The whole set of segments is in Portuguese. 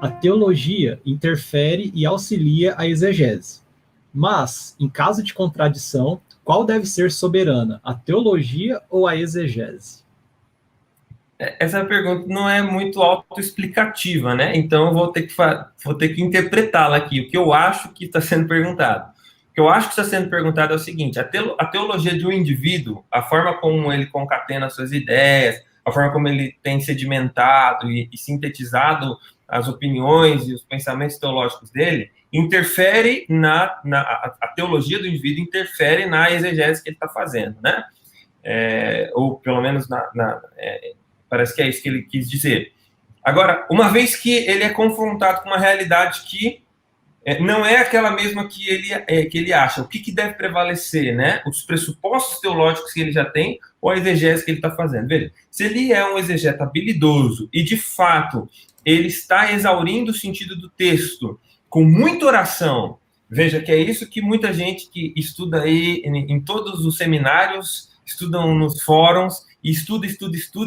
a teologia interfere e auxilia a exegese. Mas, em caso de contradição, qual deve ser soberana, a teologia ou a exegese? Essa pergunta não é muito autoexplicativa, né? Então eu vou ter que interpretá-la aqui. O que eu acho que está sendo perguntado. O que eu acho que está sendo perguntado é o seguinte: a teologia de um indivíduo, a forma como ele concatena suas ideias, a forma como ele tem sedimentado e sintetizado as opiniões e os pensamentos teológicos dele, interfere a teologia do indivíduo interfere na exegese que ele está fazendo, né? Ou pelo menos parece que é isso que ele quis dizer. Agora, uma vez que ele é confrontado com uma realidade que não é aquela mesma que ele acha, o que deve prevalecer, né? Os pressupostos teológicos que ele já tem ou a exegese que ele está fazendo? Veja, se ele é um exegeta habilidoso e, de fato, ele está exaurindo o sentido do texto com muita oração, veja que é isso que muita gente que estuda aí em todos os seminários, estudam nos fóruns, e estuda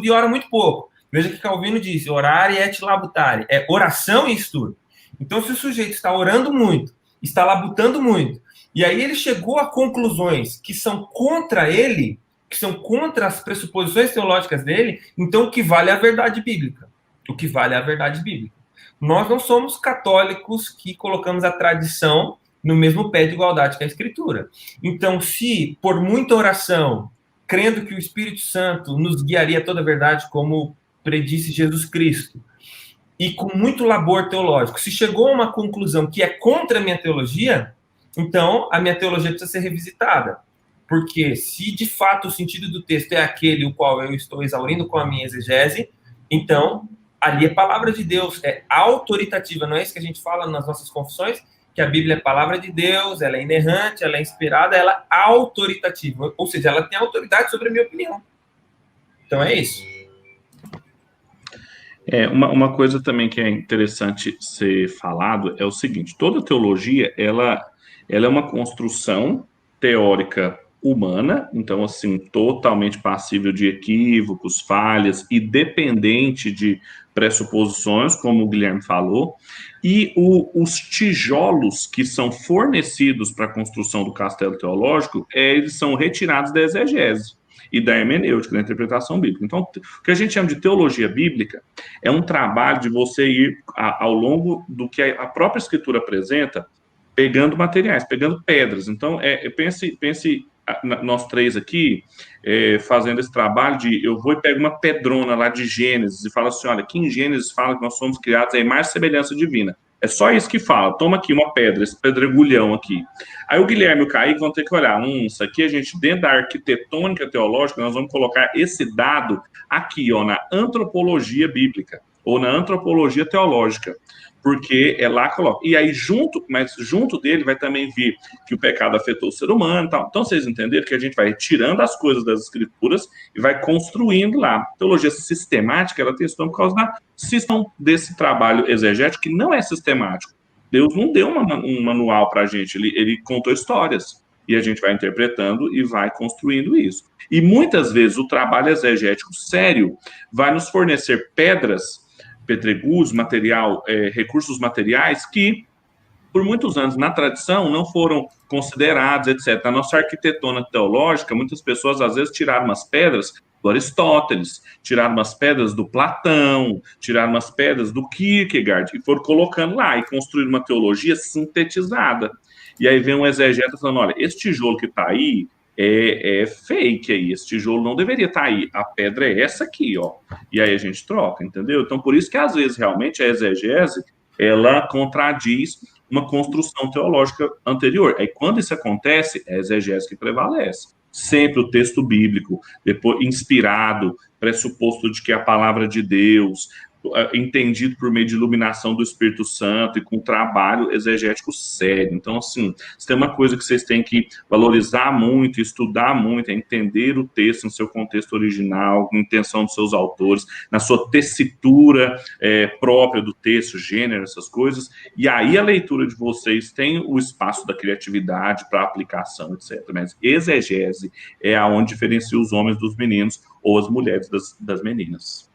e ora muito pouco. Veja que Calvino diz, orare et labutare, é oração e estudo. Então, se o sujeito está orando muito, está labutando muito, e aí ele chegou a conclusões que são contra ele, que são contra as pressuposições teológicas dele, então o que vale é a verdade bíblica. O que vale é a verdade bíblica. Nós não somos católicos que colocamos a tradição no mesmo pé de igualdade que a Escritura. Então, se por muita oração, crendo que o Espírito Santo nos guiaria a toda a verdade, como predisse Jesus Cristo, e com muito labor teológico, se chegou a uma conclusão que é contra a minha teologia, então a minha teologia precisa ser revisitada. Porque se de fato o sentido do texto é aquele o qual eu estou exaurindo com a minha exegese, então ali é palavra de Deus, é autoritativa, não é isso que a gente fala nas nossas confissões, que a Bíblia é palavra de Deus, ela é inerrante, ela é inspirada, ela é autoritativa, ou seja, ela tem autoridade sobre a minha opinião. Então é isso. Uma coisa também que é interessante ser falado é o seguinte: toda teologia ela é uma construção teórica humana, então assim totalmente passível de equívocos, falhas e dependente de pressuposições, como o Guilherme falou, e os tijolos que são fornecidos para a construção do castelo teológico, eles são retirados da exegese e da hermenêutica, da interpretação bíblica. Então, o que a gente chama de teologia bíblica é um trabalho de você ir ao longo do que a própria Escritura apresenta, pegando materiais, pegando pedras. Então, pense nós três aqui, fazendo esse trabalho de, eu vou e pego uma pedrona lá de Gênesis e falo assim, olha, aqui em Gênesis fala que nós somos criados à imagem e semelhança divina. É só isso que fala. Toma aqui uma pedra, esse pedregulhão aqui. Aí o Guilherme e o Kaique vão ter que olhar. Isso aqui a gente, dentro da arquitetônica teológica, nós vamos colocar esse dado aqui, ó, na antropologia bíblica, ou na antropologia teológica. Porque é lá que coloca. E aí, junto dele vai também vir que o pecado afetou o ser humano e tal. Então, vocês entenderam que a gente vai tirando as coisas das escrituras e vai construindo lá. A teologia sistemática, ela tem esse nome por causa desse trabalho exegético que não é sistemático. Deus não deu um manual para a gente, ele contou histórias. E a gente vai interpretando e vai construindo isso. E muitas vezes o trabalho exegético sério vai nos fornecer pedregulhos, recursos materiais que, por muitos anos na tradição, não foram considerados, etc. Na nossa arquitetônica teológica, muitas pessoas, às vezes, tiraram umas pedras do Aristóteles, tiraram umas pedras do Platão, tiraram umas pedras do Kierkegaard, e foram colocando lá, e construíram uma teologia sintetizada. E aí vem um exegeta falando, olha, esse tijolo que está aí, é fake aí, esse tijolo não deveria estar aí, a pedra é essa aqui, ó, e aí a gente troca, entendeu? Então, por isso que, às vezes, realmente, a exegese, ela contradiz uma construção teológica anterior. Aí, quando isso acontece, é a exegese que prevalece. Sempre o texto bíblico, depois inspirado, pressuposto de que é a palavra de Deus, entendido por meio de iluminação do Espírito Santo e com trabalho exegético sério. Então, assim, se tem uma coisa que vocês têm que valorizar muito, estudar muito, é entender o texto no seu contexto original, com a intenção dos seus autores, na sua tessitura própria do texto, gênero, essas coisas, e aí a leitura de vocês tem o espaço da criatividade para aplicação, etc. Mas exegese é aonde diferencia os homens dos meninos ou as mulheres das meninas.